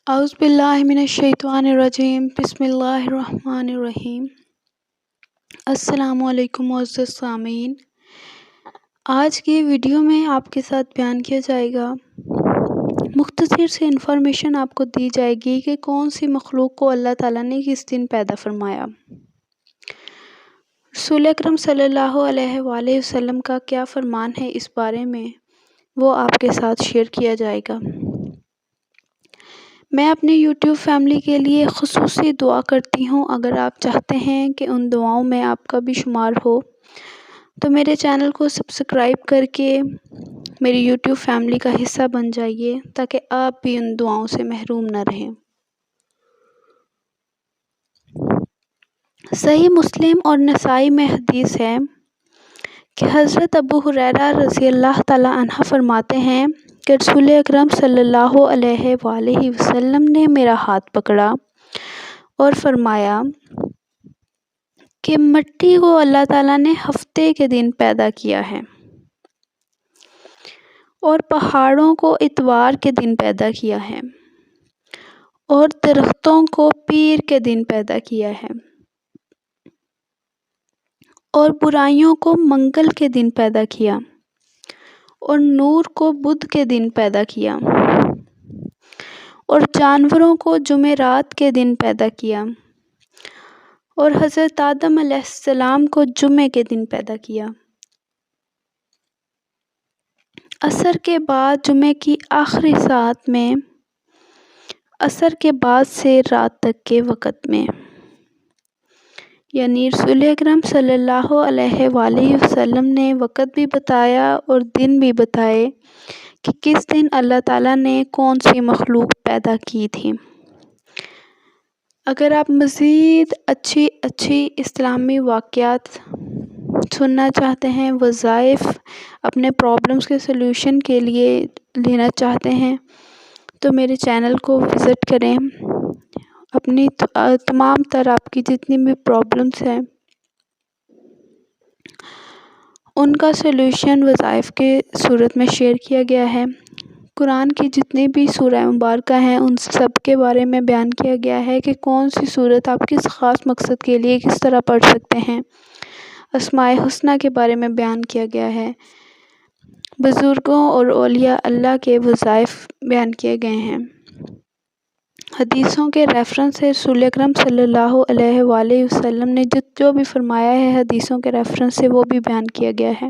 اعوذ باللہ من الشیطان الرجیم بسم اللہ الرحمن الرحیم۔ السلام علیکم معزز سامعین، آج کی ویڈیو میں آپ کے ساتھ بیان کیا جائے گا، مختصر سے انفارمیشن آپ کو دی جائے گی کہ کون سی مخلوق کو اللہ تعالیٰ نے کس دن پیدا فرمایا۔ رسول اکرم صلی اللہ علیہ وآلہ وسلم کا کیا فرمان ہے اس بارے میں، وہ آپ کے ساتھ شیئر کیا جائے گا۔ میں اپنے یوٹیوب فیملی کے لیے خصوصی دعا کرتی ہوں۔ اگر آپ چاہتے ہیں کہ ان دعاؤں میں آپ کا بھی شمار ہو تو میرے چینل کو سبسکرائب کر کے میری یوٹیوب فیملی کا حصہ بن جائیے تاکہ آپ بھی ان دعاؤں سے محروم نہ رہیں۔ صحیح مسلم اور نسائی میں حدیث ہے کہ حضرت ابو ہریرہ رضی اللہ تعالیٰ عنہ فرماتے ہیں کہ رسول اکرم صلی اللہ علیہ وآلہ وسلم نے میرا ہاتھ پکڑا اور فرمایا کہ مٹی کو اللہ تعالیٰ نے ہفتے کے دن پیدا کیا ہے اور پہاڑوں کو اتوار کے دن پیدا کیا ہے اور درختوں کو پیر کے دن پیدا کیا ہے اور برائیوں کو منگل کے دن پیدا کیا اور نور کو بدھ کے دن پیدا کیا اور جانوروں کو جمعرات کے دن پیدا کیا اور حضرت آدم علیہ السلام کو جمعے کے دن پیدا کیا۔ عصر کے بعد جمعے کی آخری ساعت میں، عصر کے بعد سے رات تک کے وقت میں، یعنی رسول اکرم صلی اللہ علیہ وآلہ وسلم نے وقت بھی بتایا اور دن بھی بتائے کہ کس دن اللہ تعالیٰ نے کون سی مخلوق پیدا کی تھی۔ اگر آپ مزید اچھی اسلامی واقعات سننا چاہتے ہیں، وظائف اپنے پرابلمس کے سلوشن کے لیے لینا چاہتے ہیں تو میرے چینل کو وزٹ کریں۔ اپنی تمام تر آپ کی جتنی بھی پرابلمس ہیں ان کا سلوشن وظائف کے صورت میں شیئر کیا گیا ہے۔ قرآن کی جتنی بھی سورہ مبارکہ ہیں ان سب کے بارے میں بیان کیا گیا ہے کہ کون سی سورت آپ کس خاص مقصد کے لیے کس طرح پڑھ سکتے ہیں۔ اسماء الحسنی کے بارے میں بیان کیا گیا ہے۔ بزرگوں اور اولیاء اللہ کے وظائف بیان کیے گئے ہیں۔ حدیثوں کے ریفرنس سے رسول اکرم صلی اللہ علیہ وآلہ وسلم نے جو بھی فرمایا ہے حدیثوں کے ریفرنس سے وہ بھی بیان کیا گیا ہے۔